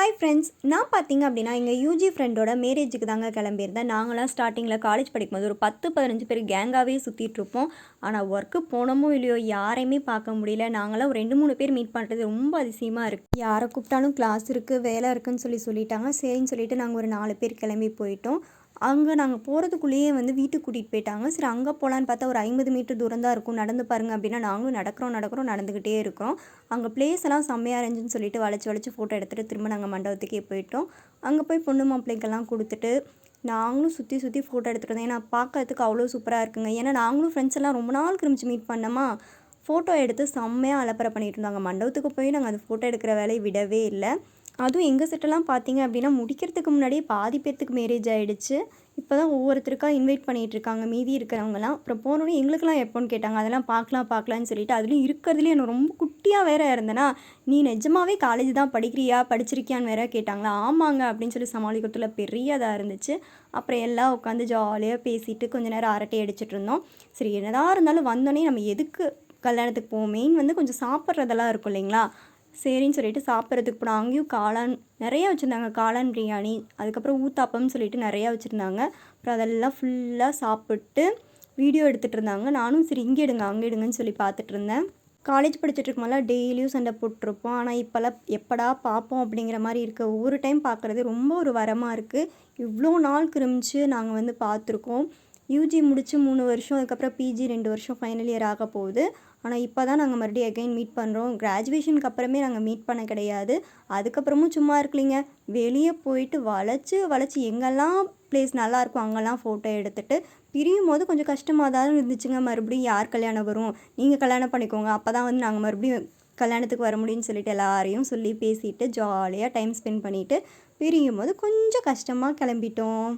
Hi friends, நான் பார்த்தீங்க அப்படின்னா எங்கள் யூஜி ஃப்ரெண்டோட மேரேஜுக்கு தாங்க கிளம்பியிருந்தேன். நாங்களாம் ஸ்டார்டிங்கில் காலேஜ் படிக்கும்போது ஒரு 10-15 பேர் கேங்காகவே சுற்றிட்டுருப்போம். ஆனால் ஒர்க்கு போனோமோ இல்லையோ யாரையுமே பார்க்க முடியல. நாங்களாம் ஒரு 2-3 பேர் மீட் பண்ணுறது ரொம்ப அதிசயமாக இருக்குது. யாரை கூப்பிட்டாலும் கிளாஸ் இருக்குது, வேலை இருக்குதுன்னு சொல்லிட்டாங்க. சரின்னு சொல்லிட்டு நாங்கள் ஒரு 4 பேர் கிளம்பி போயிட்டோம். அங்கே நாங்கள் போகிறதுக்குள்ளேயே வீட்டுக்கு கூட்டிகிட்டு போயிட்டாங்க. சரி, அங்கே போகலான்னு பார்த்தா ஒரு 50 மீட்டர் தூரம் தான் இருக்கும், நடந்து பாருங்க அப்படின்னா நாங்களும் நடக்கிறோம் நடந்துக்கிட்டே இருக்கிறோம். அங்கே பிளேஸ் எல்லாம் செம்மையாக இருந்துச்சுன்னு சொல்லிட்டு வளைச்சி ஃபோட்டோ எடுத்துகிட்டு திரும்ப நாங்கள் மண்டபத்துக்கே போயிட்டோம். அங்கே போய் பொண்ணு மாப்பிள்ளைக்கெல்லாம் கொடுத்துட்டு நாங்களும் சுற்றி ஃபோட்டோ எடுத்துகிட்டு இருந்தோம். ஏன்னா பார்க்கறதுக்கு அவ்வளோ சூப்பராக இருக்குங்க. ஏன்னா நாங்களும் ஃப்ரெண்ட்ஸ் எல்லாம் ரொம்ப நாள் கழிச்சு மீட் பண்ணோமா, ஃபோட்டோ எடுத்து செம்மையாக அலப்பறை பண்ணிகிட்டு இருந்தாங்க. மண்டபத்துக்கு போய் நாங்கள் அந்த ஃபோட்டோ எடுக்கிற வேலையை விடவே இல்லை. அதுவும் எங்கள் செட்டெல்லாம் பார்த்தீங்க அப்படின்னா முடிக்கிறதுக்கு முன்னாடியே பாதி பேர்த்துக்கு மேரேஜ் ஆகிடுச்சு. இப்போ தான் ஒவ்வொருத்தருக்கா இன்வைட் பண்ணிகிட்ருக்காங்க மீதி இருக்கிறவங்கலாம். அப்புறம் போனோடனே எங்களுக்கெல்லாம் எப்போன்னு கேட்டாங்க. அதெல்லாம் பார்க்கலான்னு சொல்லிட்டு, அதுலேயும் இருக்கிறதுலேயே எனக்கு ரொம்ப குட்டியாக வேறு இருந்தேன்னா, நீ நிஜமாவே காலேஜ் தான் படிச்சிருக்கியான்னு வேற கேட்டாங்களா. ஆமாங்க அப்படின்னு சொல்லி சமாளிக்கிறதுல பெரியதாக இருந்துச்சு. அப்புறம் எல்லாம் உட்காந்து ஜாலியாக பேசிட்டு கொஞ்சம் நேரம் அரட்டை அடிச்சிட்டு இருந்தோம். சரி, என்னதான் இருந்தாலும் வந்தோடனே நம்ம எதுக்கு கல்யாணத்துக்கு போவோம், மெயின் கொஞ்சம் சாப்பிட்றதெல்லாம் இருக்கும் இல்லைங்களா. சரின்னு சொல்லிட்டு சாப்பிட்றதுக்கு போனால் அங்கேயும் காளான் நிறையா வச்சுருந்தாங்க. காளான் பிரியாணி, அதுக்கப்புறம் ஊத்தாப்பம்னு சொல்லிட்டு நிறையா வச்சுருந்தாங்க. அப்புறம் அதெல்லாம் ஃபுல்லாக சாப்பிட்டு வீடியோ எடுத்துகிட்டு இருந்தாங்க. நானும் சரி இங்கே எடுங்க அங்கே எடுங்கன்னு சொல்லி பார்த்துட்டு இருந்தேன். காலேஜ் படிச்சுட்டு இருக்கும்போதெல்லாம் டெய்லியும் சண்டை போட்டுருப்போம். ஆனால் இப்போல்லாம் எப்படா பார்ப்போம் அப்படிங்கிற மாதிரி இருக்குது. ஒவ்வொரு டைம் பார்க்குறது ரொம்ப ஒரு வரமாக இருக்குது. இவ்வளோ நாள் கிருமிச்சு நாங்கள் பார்த்துருக்கோம். யூஜி முடித்து 3 வருஷம், அதுக்கப்புறம் பிஜி 2 வருஷம் ஃபைனல் இயர் ஆக போகுது. ஆனால் இப்போ தான் நாங்கள் மறுபடியும் எகைன் மீட் பண்ணுறோம். கிராஜுவேஷனுக்கு அப்புறமே நாங்கள் மீட் பண்ண கிடையாது. அதுக்கப்புறமும் சும்மா இருக்கலிங்க, வெளியே போயிட்டு வளைச்சி எங்கெல்லாம் பிளேஸ் நல்லாயிருக்கும் அங்கெல்லாம் ஃபோட்டோ எடுத்துகிட்டு பிரியும் போது கொஞ்சம் கஷ்டமாக தான் இருந்துச்சுங்க. மறுபடியும் யார் கல்யாணம் வரும், நீங்கள் கல்யாணம் பண்ணிக்கோங்க, அப்போ தான் நாங்கள் மறுபடியும் கல்யாணத்துக்கு வர முடியும்னு சொல்லிட்டு எல்லாரையும் சொல்லி பேசிட்டு ஜாலியாக டைம் ஸ்பெண்ட் பண்ணிவிட்டு பிரியும் போது கொஞ்சம் கஷ்டமாக கிளம்பிட்டோம்.